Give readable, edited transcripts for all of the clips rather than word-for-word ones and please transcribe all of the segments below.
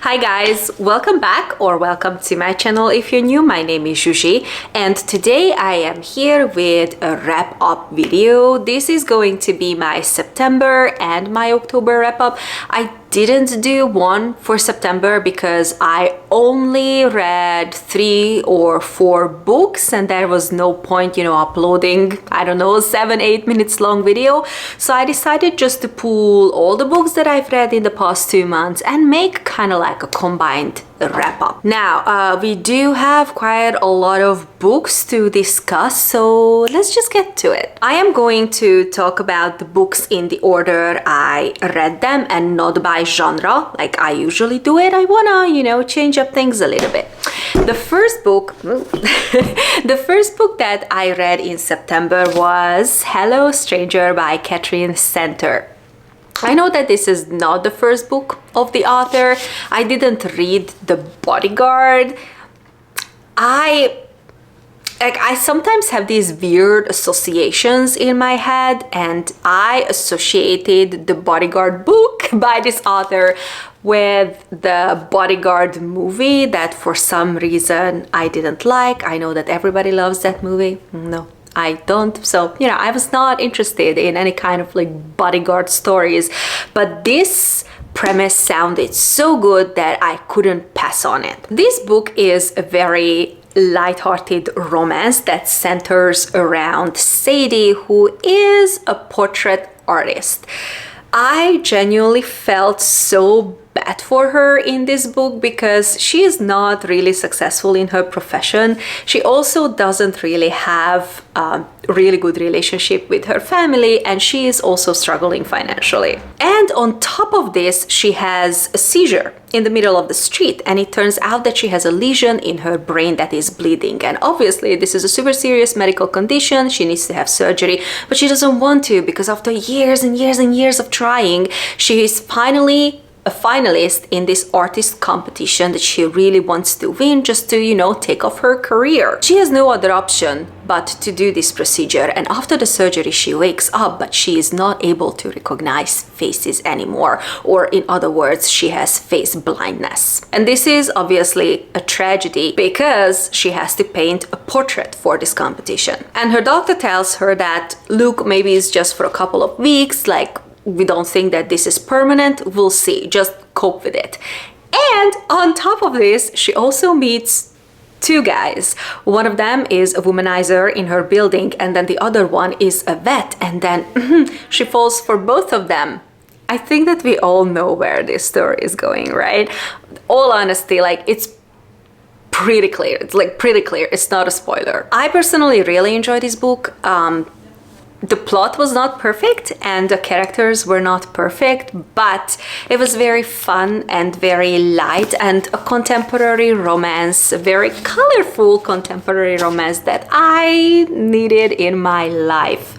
Hi guys, welcome back or welcome to my channel. If you're new, my name is Zsuzsi and today I am here with a wrap up video. This is going to be my September and my October wrap up. I didn't do one for September because I only read 3 or 4 books and there was no point, uploading, I don't know, 7-8 minutes long video. So I decided just to pull all the books that I've read in the past 2 months and make kind of like a combined wrap up. Now, we do have quite a lot of books to discuss, so let's just get to it. I am going to talk about the books in the order I read them and not by genre like I usually do it. I wanna, change up things a little bit. The first book that I read in September was Hello Stranger by Catherine Center. I know that this is not the first book of the author. I didn't read The Bodyguard. I sometimes have these weird associations in my head, and I associated the Bodyguard book by this author with the Bodyguard movie that for some reason I didn't like. I know that everybody loves that movie. No, I don't. So, I was not interested in any kind of like bodyguard stories, but this premise sounded so good that I couldn't pass on it. This book is a very light-hearted romance that centers around Sadie, who is a portrait artist. I genuinely felt so bad for her in this book because she is not really successful in her profession. She also doesn't really have a really good relationship with her family, and she is also struggling financially. And on top of this, she has a seizure in the middle of the street, and it turns out that she has a lesion in her brain that is bleeding. And obviously this is a super serious medical condition. She needs to have surgery, but she doesn't want to because after years and years and years of trying, she is finally a finalist in this artist competition that she really wants to win just to, take off her career. She has no other option but to do this procedure, and after the surgery she wakes up, but she is not able to recognize faces anymore, or in other words, she has face blindness. And this is obviously a tragedy because she has to paint a portrait for this competition. And her doctor tells her that, look, maybe it's just for a couple of weeks, like, we don't think that this is permanent, we'll see, just cope with it. And on top of this, she also meets 2 guys. One of them is a womanizer in her building, and then the other one is a vet, and then she falls for both of them. I think that we all know where this story is going, right? All honesty, it's pretty clear. It's pretty clear. It's not a spoiler. I personally really enjoyed this book. The plot was not perfect and the characters were not perfect, but it was very fun and very light and a contemporary romance, a very colorful contemporary romance that I needed in my life.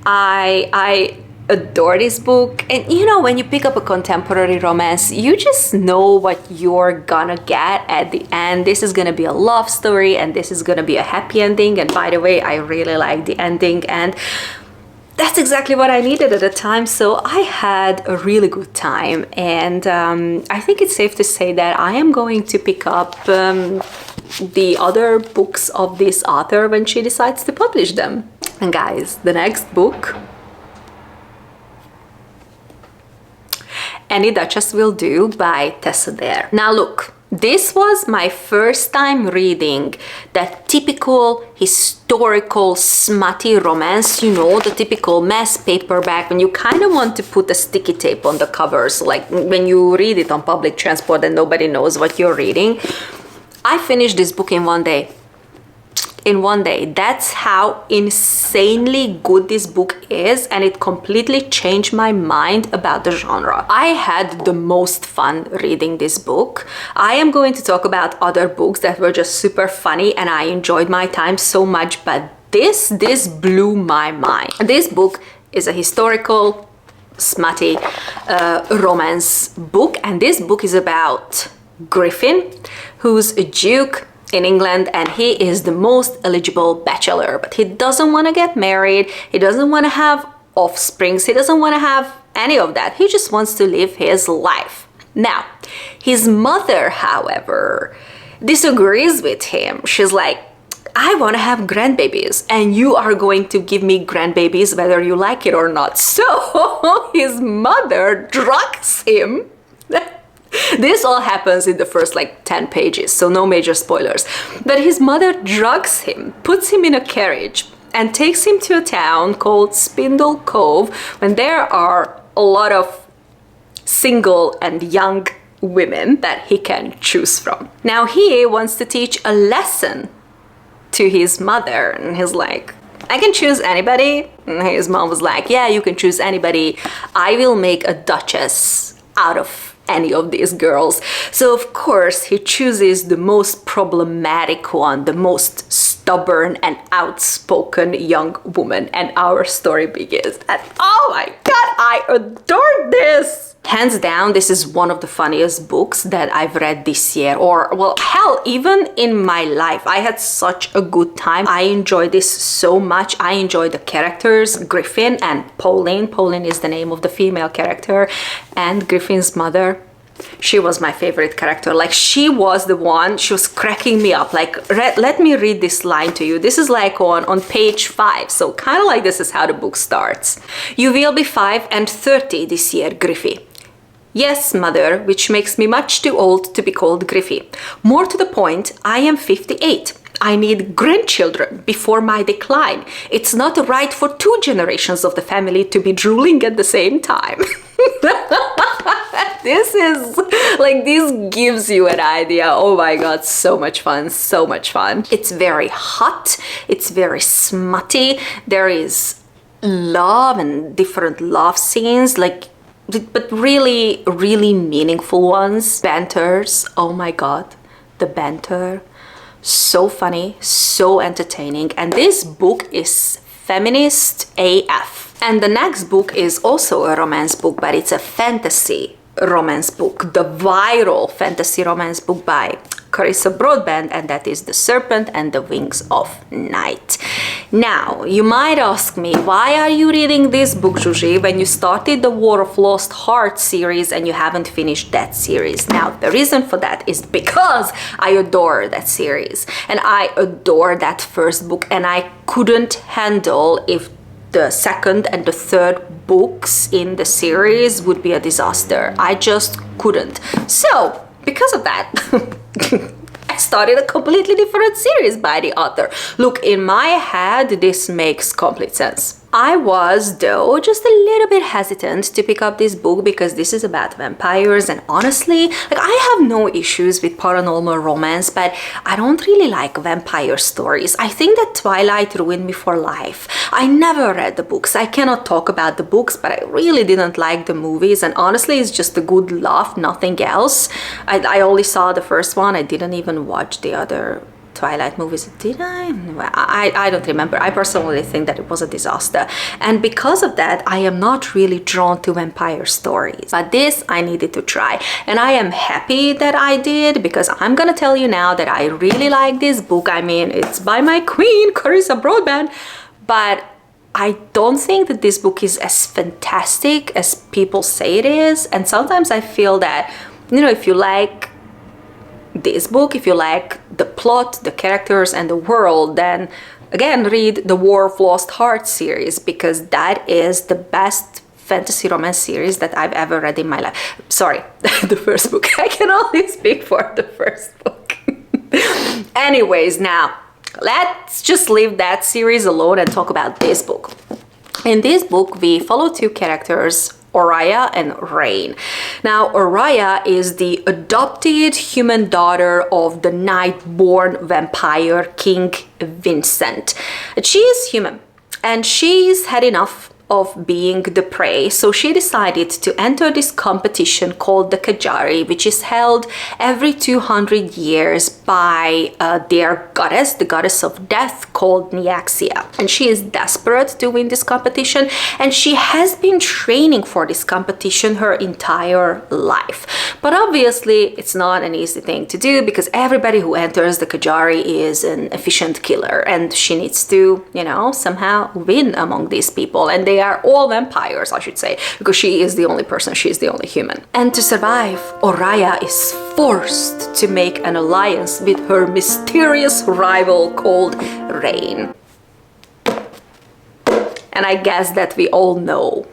I adore this book, and when you pick up a contemporary romance, you just know what you're gonna get at the end. This is gonna be a love story and this is gonna be a happy ending, and by the way, I really like the ending, and that's exactly what I needed at the time, so I had a really good time. And I think it's safe to say that I am going to pick up the other books of this author when she decides to publish them. And guys, the next book, Any Duchess Will Do by Tessa Dare. Now look, this was my first time reading that typical historical smutty romance, the typical mass paperback when you kind of want to put a sticky tape on the covers, like when you read it on public transport and nobody knows what you're reading. I finished this book in one day. That's how insanely good this book is, and it completely changed my mind about the genre. I had the most fun reading this book. I am going to talk about other books that were just super funny and I enjoyed my time so much, but this blew my mind. This book is a historical smutty romance book, and this book is about Griffin, who's a duke in England, and he is the most eligible bachelor, but he doesn't want to get married, he doesn't want to have offsprings, he doesn't want to have any of that, he just wants to live his life. Now, his mother, however, disagrees with him. She's like, I want to have grandbabies and you are going to give me grandbabies whether you like it or not. So his mother drugs him. This all happens in the first like 10 pages, so no major spoilers. But his mother drugs him, puts him in a carriage, and takes him to a town called Spindle Cove, when there are a lot of single and young women that he can choose from. Now he wants to teach a lesson to his mother, and he's like, I can choose anybody. And his mom was like, yeah, you can choose anybody. I will make a duchess out of any of these girls. So of course he chooses the most problematic one, the most stubborn and outspoken young woman, and our story begins. And oh my god, I adore this! Hands down, this is one of the funniest books that I've read this year, or well, hell, even in my life. I had such a good time. I enjoyed this so much. I enjoyed the characters, Griffin and Pauline. Pauline is the name of the female character, and Griffin's mother. She was my favorite character. Like, she was the one, she was cracking me up. Like, let me read this line to you. This is like on page 5. So kind of like this is how the book starts. You will be 5 and 30 this year, Griffy. Yes, mother, which makes me much too old to be called Griffy. More to the point, I am 58. I need grandchildren before my decline. It's not right for 2 generations of the family to be drooling at the same time. This is like, this gives you an idea. Oh my god, so much fun, so much fun. It's very hot, it's very smutty. There is love and different love scenes, like, but really, really meaningful ones. Banters, oh my god, the banter. So funny, so entertaining, and this book is feminist AF. And the next book is also a romance book, but it's a fantasy romance book, the viral fantasy romance book by Carissa Broadbent, and that is The Serpent and the Wings of Night. Now, you might ask me, why are you reading this book, Zsuzsi, when you started the War of Lost Hearts series and you haven't finished that series? Now, the reason for that is because I adore that series, and I adore that first book, and I couldn't handle if the second and the third books in the series would be a disaster. I just couldn't. So, because of that, I started a completely different series by the author. Look, in my head, this makes complete sense. I was, though, just a little bit hesitant to pick up this book because this is about vampires, and honestly, like, I have no issues with paranormal romance, but I don't really like vampire stories. I think that Twilight ruined me for life. I never read the books. I cannot talk about the books, but I really didn't like the movies, and honestly, it's just a good laugh, nothing else. I only saw the first one. I didn't even watch the other Twilight movies. Did I? I don't remember. I personally think that it was a disaster, and because of that I am not really drawn to vampire stories, but this I needed to try, and I am happy that I did, because I'm gonna tell you now that I really like this book. I mean, it's by my queen Carissa Broadbent, but I don't think that this book is as fantastic as people say it is, and sometimes I feel that, you know, if you like this book, if you like the plot, the characters, and the world, then again read the War of Lost Hearts series, because that is the best fantasy romance series that I've ever read in my life. Sorry, the first book. I can only speak for the first book. Anyways, now let's just leave that series alone and talk about this book. In this book, we follow 2 characters, Oriah and Rain. Now, Oriah is the adopted human daughter of the night-born vampire King Vincent. She is human, and she's had enough of being the prey, so she decided to enter this competition called the Kajari, which is held every 200 years by their goddess, the goddess of death, called Nyaxia. And she is desperate to win this competition, and she has been training for this competition her entire life. But obviously it's not an easy thing to do, because everybody who enters the Kajari is an efficient killer, and she needs to, you know, somehow win among these people, and they are all vampires, I should say, because she is the only person, she is the only human. And to survive, Oraya is forced to make an alliance with her mysterious rival called Rain. And I guess that we all know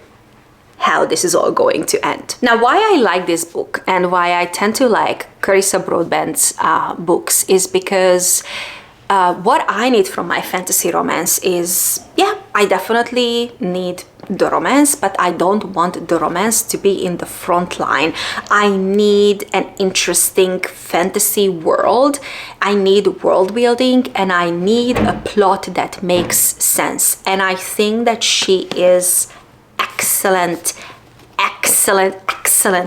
how this is all going to end. Now, why I like this book and why I tend to like Carissa Broadbent's books is because what I need from my fantasy romance is, yeah, I definitely need the romance, but I don't want the romance to be in the front line. I need an interesting fantasy world. I need world building, and I need a plot that makes sense. And I think that she is excellent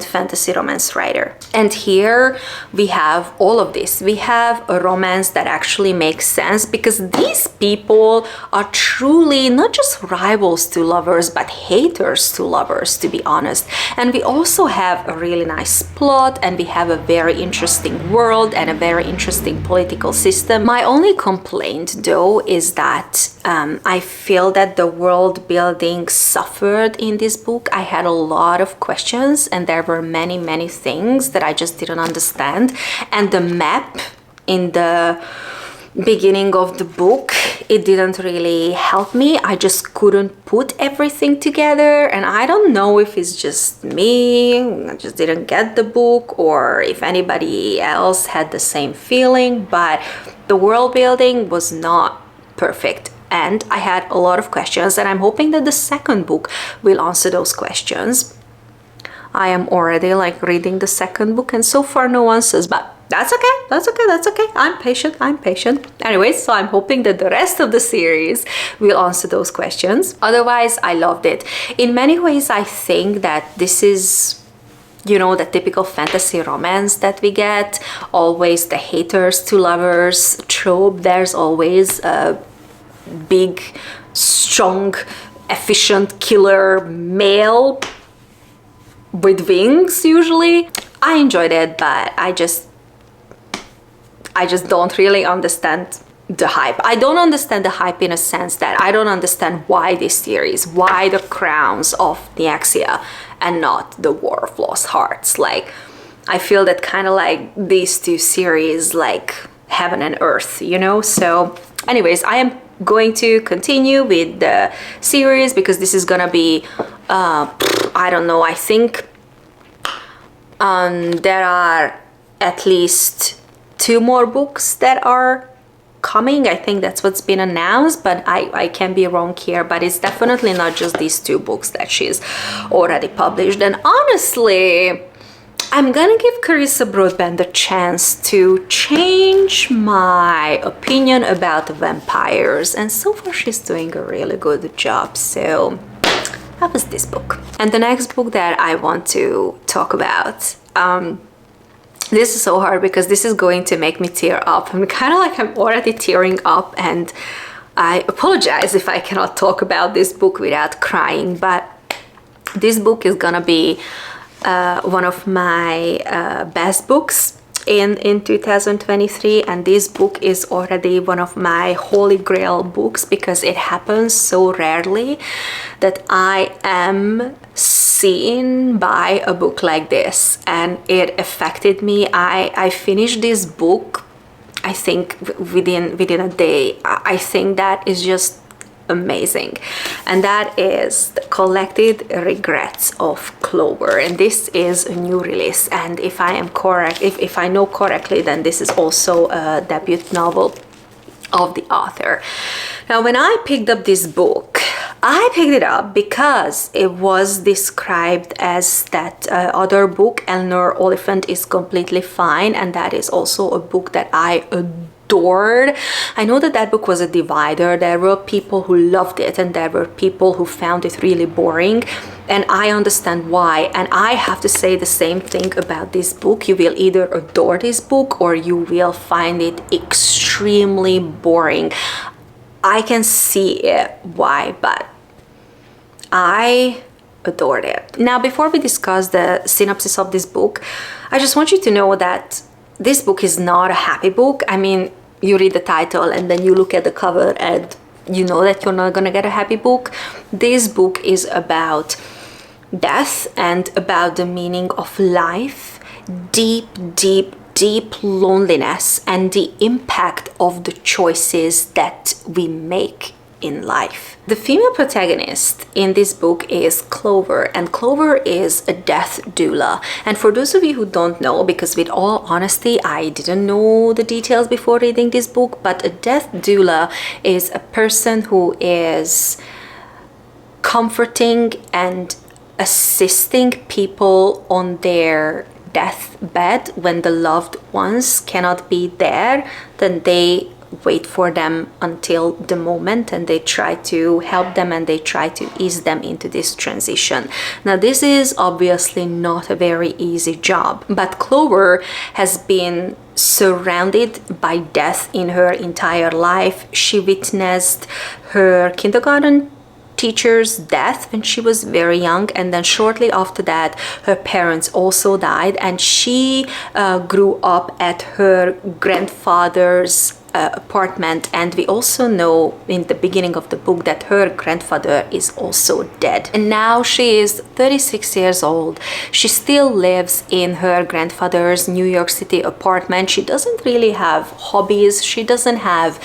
fantasy romance writer. And here we have all of this. We have a romance that actually makes sense because these people are truly not just rivals to lovers, but haters to lovers, to be honest. And we also have a really nice plot, and we have a very interesting world and a very interesting political system. My only complaint though is that I feel that the world building suffered in this book. I had a lot of questions, and there were many things that I just didn't understand. And the map in the beginning of the book, it didn't really help me. I just couldn't put everything together, and I don't know if it's just me, I just didn't get the book, or if anybody else had the same feeling, but the world building was not perfect. And I had a lot of questions, and I'm hoping that the second book will answer those questions. I am already like reading the second book, and so far no answers, but that's okay. I'm patient. Anyways, so I'm hoping that the rest of the series will answer those questions. Otherwise, I loved it. In many ways, I think that this is, you know, the typical fantasy romance that we get. Always the haters to lovers trope. There's always a big, strong, efficient killer male with wings usually. I enjoyed it, but I just don't really understand the hype. I don't understand the hype in a sense that I don't understand why this series, why the Crowns of Nyaxia and not the War of Lost Hearts. Like, I feel that kind of like these two series, like heaven and earth, you know? So anyways, I am going to continue with the series because this is gonna be I don't know, I think there are at least 2 more books that are coming. I think that's what's been announced, but I can be wrong here, but it's definitely not just these 2 books that she's already published. And honestly, I'm gonna give Carissa Broadbent the chance to change my opinion about vampires, and so far she's doing a really good job. So that was this book. And the next book that I want to talk about, this is so hard because this is going to make me tear up. I'm kind of like, I'm already tearing up, and I apologize if I cannot talk about this book without crying, but this book is gonna be one of my best books in 2023, and this book is already one of my holy grail books because it happens so rarely that I am seen by a book like this, and it affected me. I finished this book, I think within a day. I think that is just amazing, and that is The Collected Regrets of Clover, and this is a new release, and if I am correct, if I know correctly, then this is also a debut novel of the author. Now, when I picked up this book, I picked it up because it was described as that other book, Eleanor Oliphant is Completely Fine, and that is also a book that I adored. I know that that book was a divider. There were people who loved it, and there were people who found it really boring, and I understand why. And I have to say the same thing about this book. You will either adore this book or you will find it extremely boring. I can see it why, but I adored it. Now, before we discuss the synopsis of this book, I just want you to know that this book is not a happy book. I mean, you read the title and then you look at the cover and you know that you're not gonna get a happy book. This book is about death and about the meaning of life, deep, deep, deep loneliness, and the impact of the choices that we make in life. The female protagonist in this book is Clover, and Clover is a death doula. And for those of you who don't know, because with all honesty, I didn't know the details before reading this book, but a death doula is a person who is comforting and assisting people on their deathbed when the loved ones cannot be there. Then they wait for them until the moment, and they try to help them and they try to ease them into this transition. Now, this is obviously not a very easy job, but Clover has been surrounded by death in her entire life. She witnessed her kindergarten teacher's death when she was very young, and then shortly after that her parents also died, and she grew up at her grandfather's apartment. And we also know in the beginning of the book that her grandfather is also dead, and now she is 36 years old. She still lives in her grandfather's New York City apartment. She doesn't really have hobbies, she doesn't have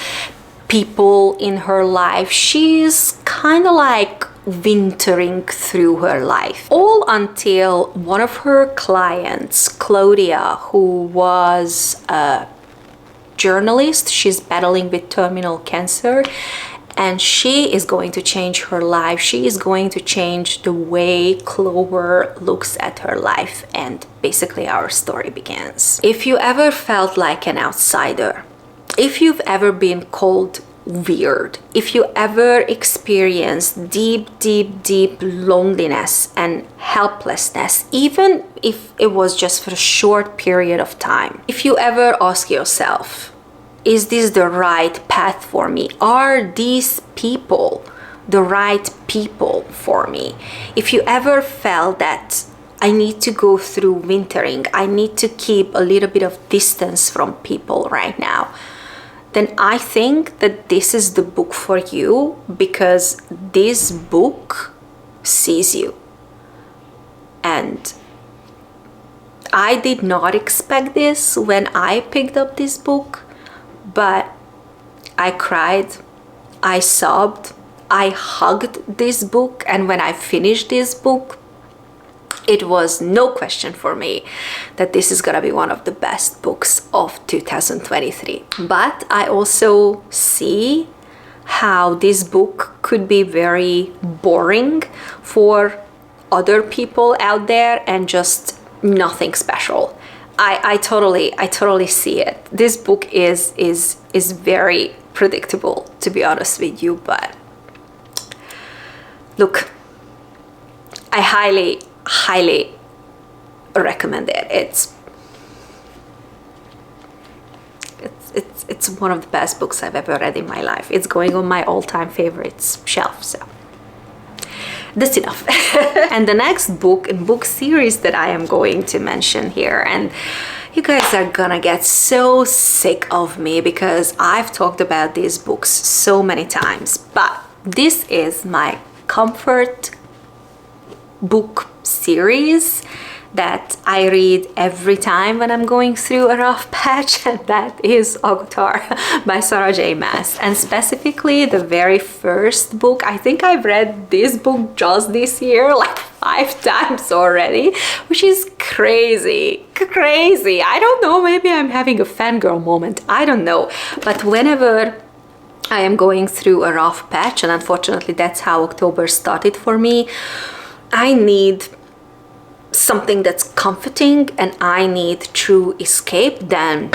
people in her life. She's kind of like wintering through her life, all until one of her clients, Claudia, who was a journalist, she's battling with terminal cancer, and she is going to change her life. She is going to change the way Clover looks at her life, and basically our story begins. If you ever felt like an outsider, if you've ever been called weird, if you ever experienced deep, deep, deep loneliness and helplessness, even if it was just for a short period of time, if you ever ask yourself, is this the right path for me? Are these people the right people for me? If you ever felt that I need to go through wintering, I need to keep a little bit of distance from people right now, then I think that this is the book for you, because this book sees you. And I did not expect this when I picked up this book, but I cried, I sobbed, I hugged this book, and when I finished this book, it was no question for me that this is gonna be one of the best books of 2023. But I also see how this book could be very boring for other people out there and just nothing special. I totally see it. This book is very predictable, to be honest with you, but look, I highly recommend it. It's one of the best books I've ever read in my life. It's going on my all-time favorites shelf, so that's enough. And the next book and book series that I am going to mention here, and you guys are gonna get so sick of me because I've talked about these books so many times, but this is my comfort book series that I read every time when I'm going through a rough patch, and that is Aatar by Sarah J. Maas. And specifically the very first book. I think I've read this book just this year like 5 times already, which is crazy. I don't know, maybe I'm having a fangirl moment, I don't know, but whenever I am going through a rough patch, and unfortunately that's how October started for me, I need something that's comforting and I need true escape, then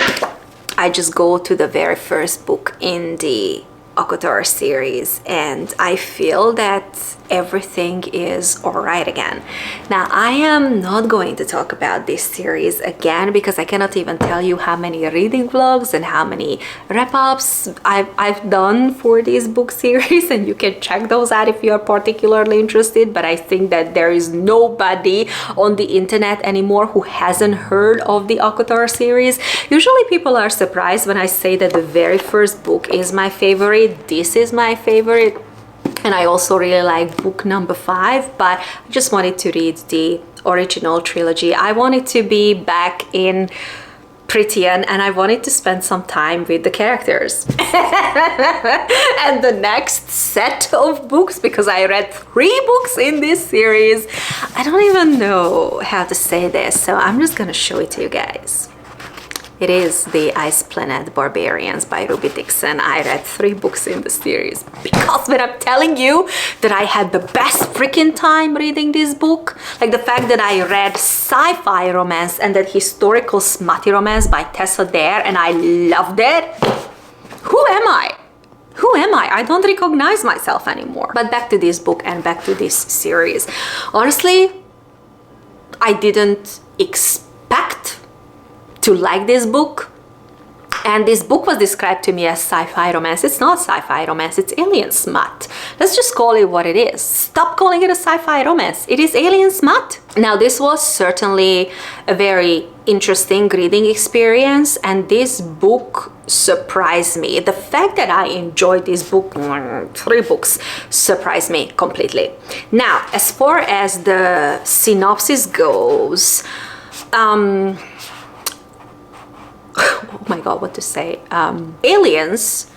I just go to the very first book in the Aatar series, and I feel that everything is alright again. Now, I am not going to talk about this series again because I cannot even tell you how many reading vlogs and how many wrap-ups I've done for this book series, and you can check those out if you are particularly interested. But I think that there is nobody on the internet anymore who hasn't heard of the Aatar series. Usually people are surprised when I say that the very first book is my favorite, favorite, this is my favorite, and I also really like book number 5, but I just wanted to read the original trilogy. I wanted to be back in Prythian, and I wanted to spend some time with the characters. And the next set of books, because I read 3 books in this series, I don't even know how to say this, so I'm just gonna show it to you guys. It is the Planet Barbarians by Ruby Dixon. I read 3 books in the series because when I'm telling you that I had the best freaking time reading this book, like the fact that I read sci-fi romance and that historical smutty romance by Tessa Dare and I loved it. Who am I? Who am I? I don't recognize myself anymore. But back to this book and back to this series. Honestly, I didn't expect to like this book, and this book was described to me as sci-fi romance. It's not sci-fi romance, it's alien smut. Let's just call it what it is. Stop calling it a sci-fi romance. It is alien smut. Now, this was certainly a very interesting reading experience, and this book surprised me. The fact that I enjoyed this book, 3 books, surprised me completely. Now, as far as the synopsis goes, oh my god, what to say? Aliens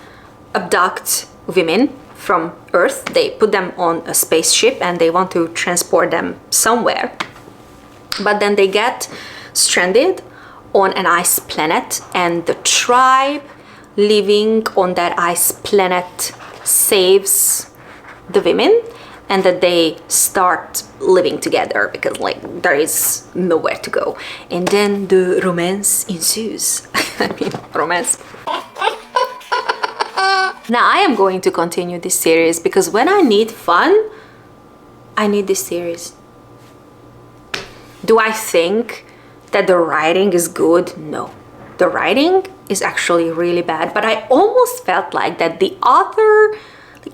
abduct women from Earth. They put them on a spaceship and they want to transport them somewhere. But then they get stranded on an ice planet, and the tribe living on that ice planet saves the women, and that they start living together because like there is nowhere to go, and then the romance ensues. I mean, romance. Now I am going to continue this series because when I need fun, I need this series. Do I think that the writing is good? No, the writing is actually really bad, but I almost felt like that the author,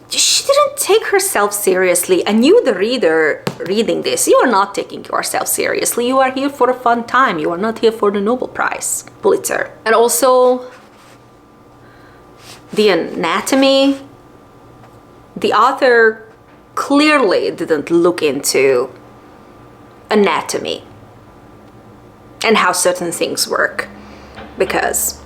she didn't take herself seriously, and you, the reader, reading this, you are not taking yourself seriously. You are here for a fun time. You are not here for the Nobel Prize, Pulitzer. And also, the anatomy, the author clearly didn't look into anatomy and how certain things work, because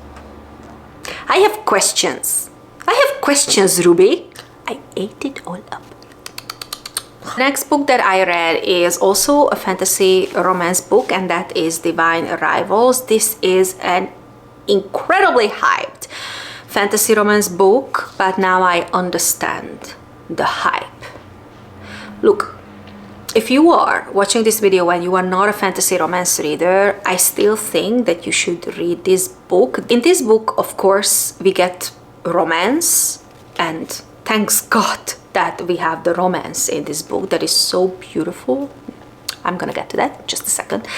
I have questions. I have questions, Ruby. I ate it all up. Next book that I read is also a fantasy romance book, and that is Divine Arrivals. This is an incredibly hyped fantasy romance book, but now I understand the hype. Look, if you are watching this video and you are not a fantasy romance reader, I still think that you should read this book. In this book, of course, we get romance, and thanks God that we have the romance in this book that is so beautiful. I'm gonna get to that in just a second.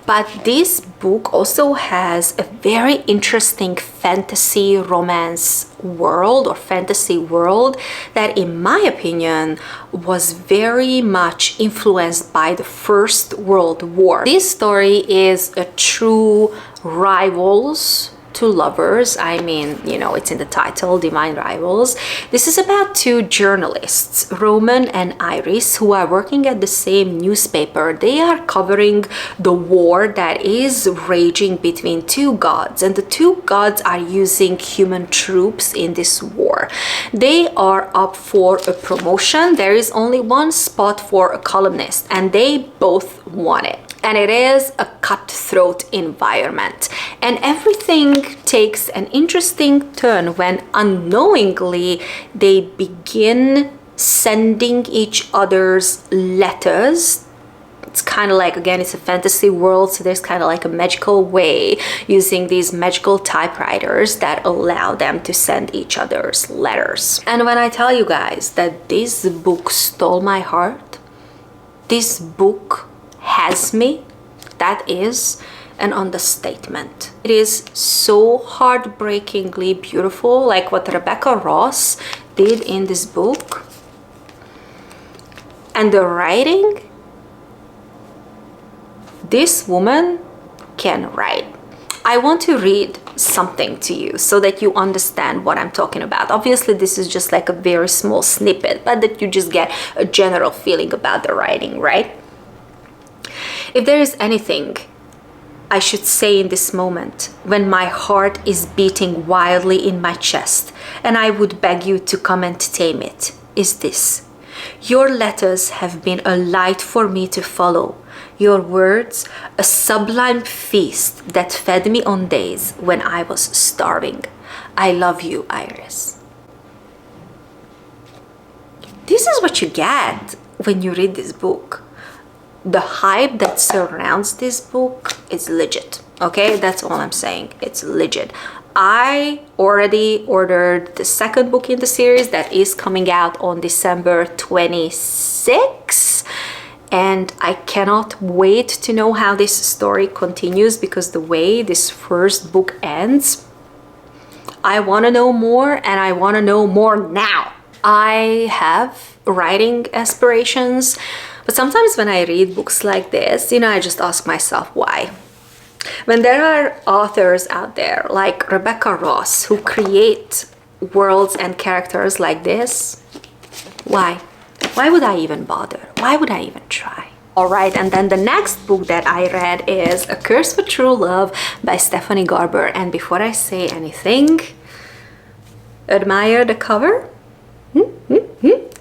But this book also has a very interesting fantasy romance world, or fantasy world, that in my opinion was very much influenced by the First World War. This story is a true rivals to lovers. I mean, you know, it's in the title, Divine Rivals. This is about 2 journalists, Roman and Iris, who are working at the same newspaper. They are covering the war that is raging between 2 gods, and the 2 gods are using human troops in this war. They are up for a promotion. There is only 1 spot for a columnist, and they both want it. And it is a cutthroat environment, and everything takes an interesting turn when unknowingly they begin sending each other's letters. It's kind of like, again, it's a fantasy world, so there's kind of like a magical way using these magical typewriters that allow them to send each other's letters. And when I tell you guys that this book stole my heart, this book has me, that is an understatement. It is so heartbreakingly beautiful, like what Rebecca Ross did in this book. And the writing, this woman can write. I want to read something to you so that you understand what I'm talking about. Obviously, this is just like a very small snippet, but that you just get a general feeling about the writing, right? If there is anything I should say in this moment, when my heart is beating wildly in my chest, and I would beg you to come and tame it, is this: your letters have been a light for me to follow, your words a sublime feast that fed me on days when I was starving. I love you, Iris. This is what you get when you read this book. The hype that surrounds this book is legit. Okay, that's all I'm saying. It's legit. I already ordered the second book in the series that is coming out on December 26th, and I cannot wait to know how this story continues, because the way this first book ends, I want to know more, and I want to know more now. I have writing aspirations, but sometimes when I read books like this, I just ask myself why. When there are authors out there like Rebecca Ross who create worlds and characters like this, why? Why would I even bother? Why would I even try? All right, and then the next book that I read is A Curse for True Love by Stephanie Garber. And before I say anything, admire the cover.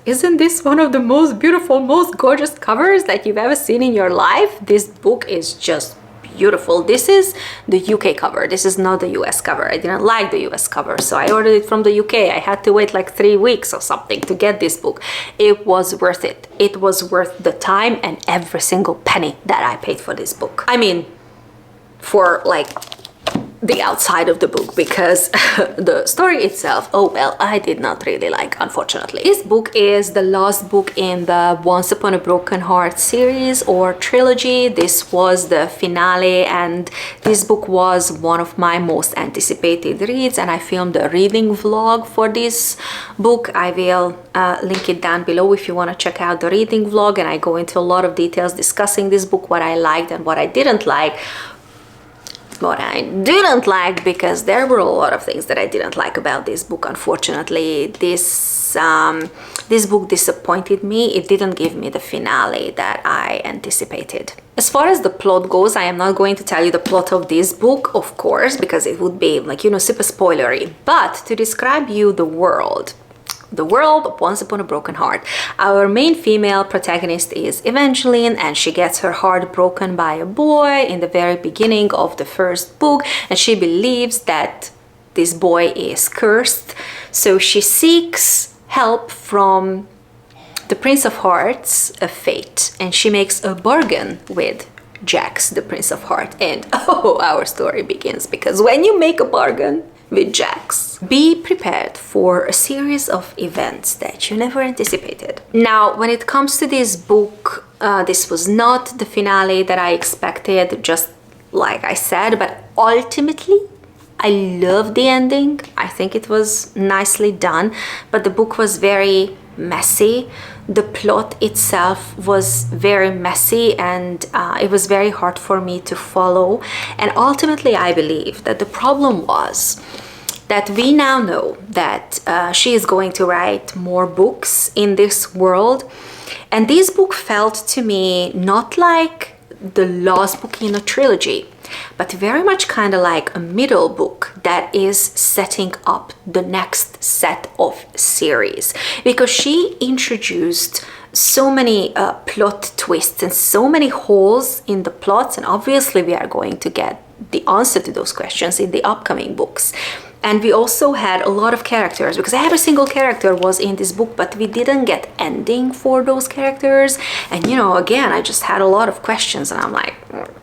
Isn't this one of the most beautiful, most gorgeous covers that you've ever seen in your life? This book is just beautiful. This is the UK cover. This is not the US cover. I didn't like the US cover, so I ordered it from the UK. I had to wait like 3 weeks or something to get this book. It was worth it. It was worth the time and every single penny that I paid for this book. I mean, for like the outside of the book, because the story itself, oh well, I did not really like, unfortunately. This book is the last book in the Once Upon a Broken Heart series or trilogy. This was the finale, and this book was one of my most anticipated reads, and I filmed a reading vlog for this book. I will link it down below if you want to check out the reading vlog, and I go into a lot of details discussing this book, what I liked and what I didn't like. What I didn't like, because there were a lot of things that I didn't like about this book, unfortunately. This book disappointed me. It didn't give me the finale that I anticipated. As far as the plot goes, I am not going to tell you the plot of this book, of course, because it would be like, super spoilery. But to describe you the world of Once Upon a Broken Heart. Our main female protagonist is Evangeline, and she gets her heart broken by a boy in the very beginning of the first book, and she believes that this boy is cursed. So she seeks help from the Prince of Hearts of Fate, and she makes a bargain with Jax, the Prince of Heart. And our story begins, because when you make a bargain with Jax, be prepared for a series of events that you never anticipated. Now, when it comes to this book, this was not the finale that I expected, just like I said, but ultimately, I love the ending. I think it was nicely done, but the book was very messy. The plot itself was very messy, and it was very hard for me to follow. And ultimately, I believe that the problem was that we now know that she is going to write more books in this world. And this book felt to me not like the last book in a trilogy, but very much kind of like a middle book that is setting up the next set of series, because she introduced so many plot twists and so many holes in the plots, and obviously we are going to get the answer to those questions in the upcoming books. And we also had a lot of characters, because every single character was in this book, but we didn't get ending for those characters. And again, I just had a lot of questions, and I'm like,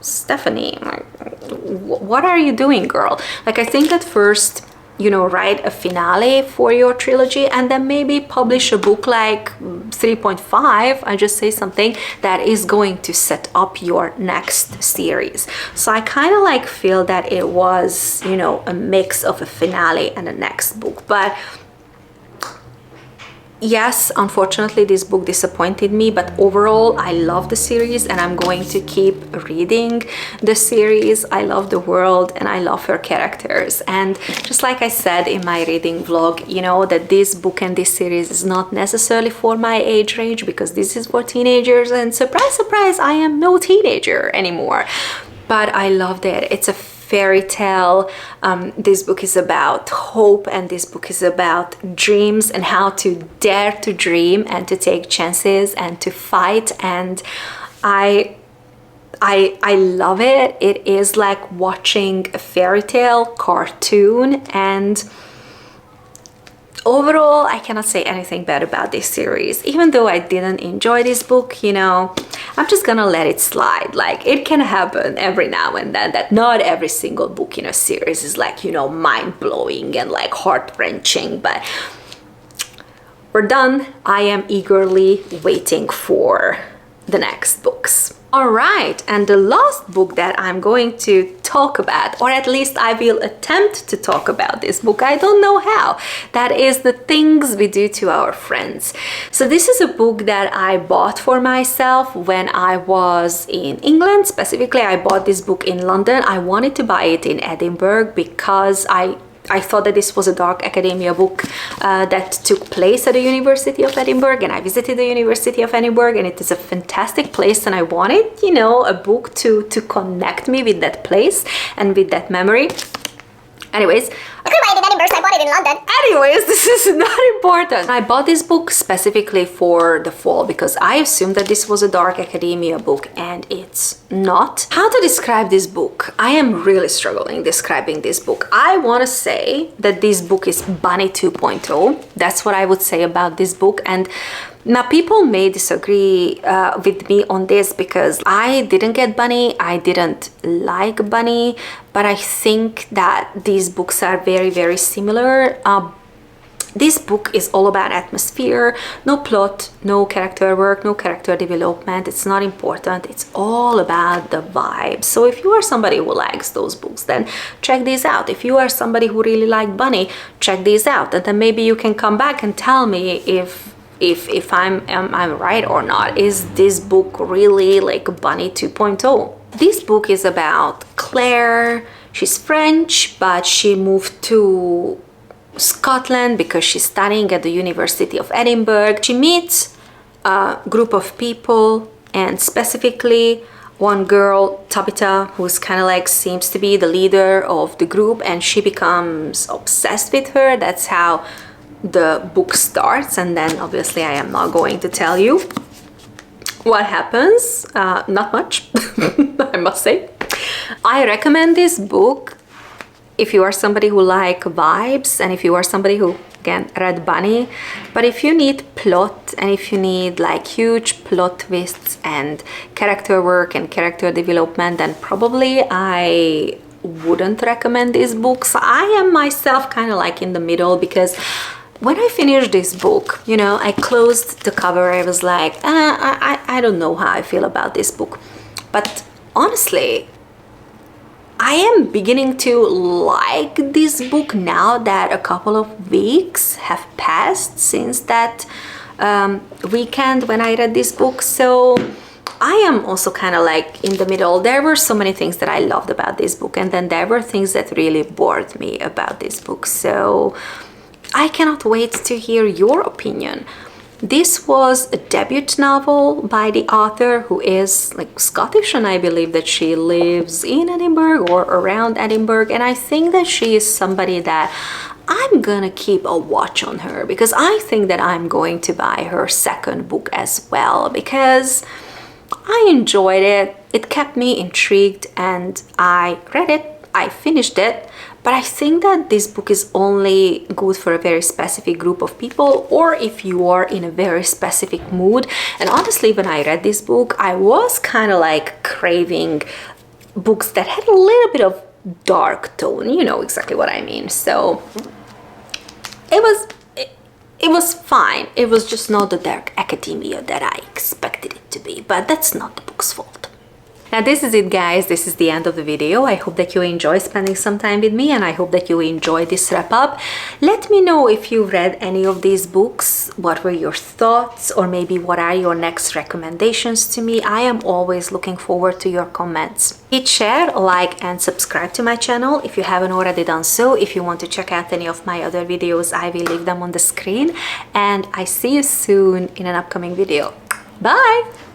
Stephanie, what are you doing, girl? Like, I think at first, write a finale for your trilogy, and then maybe publish a book like 3.5, I just say something that is going to set up your next series. So I kind of like feel that it was, a mix of a finale and a next book. But Yes, unfortunately this book disappointed me, but overall I love the series and I'm going to keep reading the series. I love the world and I love her characters, and just like I said in my reading vlog, you know, that this book and this series is not necessarily for my age range, because this is for teenagers, and surprise surprise, I am no teenager anymore. But I loved it. It's a fairy tale. This book is about hope, and this book is about dreams and how to dare to dream and to take chances and to fight. And I love it. It is like watching a fairy tale cartoon, and overall I cannot say anything bad about this series. Even though I didn't enjoy this book, you know, I'm just gonna let it slide. Like, it can happen every now and then that not every single book in a series is like, you know, mind-blowing and like heart-wrenching, but we're done. I am eagerly waiting for the next books. All right, and the last book that I'm going to talk about, or at least I will attempt to talk about this book, I don't know how, that is The Things We Do to Our Friends. So this is a book that I bought for myself when I was in England. Specifically, I bought this book in London. I wanted to buy it in Edinburgh because I thought that this was a dark academia book that took place at the University of Edinburgh, and I visited the University of Edinburgh, and it is a fantastic place, and I wanted, you know, a book to connect me with that place and with that memory. Anyways, I couldn't buy it in Edinburgh, so I bought it in London. Anyways, this is not important. I bought this book specifically for the fall because I assumed that this was a dark academia book, and it's not. How to describe this book? I am really struggling describing this book. I want to say that this book is Bunny 2.0. That's what I would say about this book. And now people may disagree with me on this because I didn't get Bunny, I didn't like Bunny, but I think that these books are very, very similar. This book is all about atmosphere, no plot, no character work, no character development. It's not important. It's all about the vibe. So if you are somebody who likes those books, then check these out. If you are somebody who really liked Bunny, check these out. And then maybe you can come back and tell me if I'm right or not. Is this book really like Bunny 2.0? This book is about Claire. She's French, but she moved to Scotland because she's studying at the University of Edinburgh. She meets a group of people, and specifically one girl, Tabitha, who's kind of like seems to be the leader of the group, and she becomes obsessed with her. That's how the book starts, and then obviously I am not going to tell you what happens. Not much, I must say. I recommend this book if you are somebody who like vibes, and if you are somebody who, again, read Bunny. But if you need plot, and if you need like huge plot twists and character work and character development, then probably I wouldn't recommend these books. I am myself kind of like in the middle, because when I finished this book, you know, I closed the cover. I was like, I don't know how I feel about this book. But honestly, I am beginning to like this book now that a couple of weeks have passed since that weekend when I read this book. So I am also kind of like in the middle. There were so many things that I loved about this book, and then there were things that really bored me about this book. So I cannot wait to hear your opinion. This was a debut novel by the author, who is like Scottish, and I believe that she lives in Edinburgh or around Edinburgh, and I think that she is somebody that I'm gonna keep a watch on her, because I think that I'm going to buy her second book as well, because I enjoyed it. It kept me intrigued, and I read it, I finished it. But I think that this book is only good for a very specific group of people, or if you are in a very specific mood. And honestly, when I read this book, I was kind of like craving books that had a little bit of dark tone. You know exactly what I mean. So it was fine. It was just not the dark academia that I expected it to be. But that's not the book's fault. Now this is it, guys. This is the end of the video. I hope that you enjoy spending some time with me, and I hope that you enjoy this wrap up. Let me know if you read any of these books. What were your thoughts, or maybe what are your next recommendations to me? I am always looking forward to your comments. Hit share, like, and subscribe to my channel if you haven't already done so. If you want to check out any of my other videos, I will leave them on the screen, and I see you soon in an upcoming video. Bye!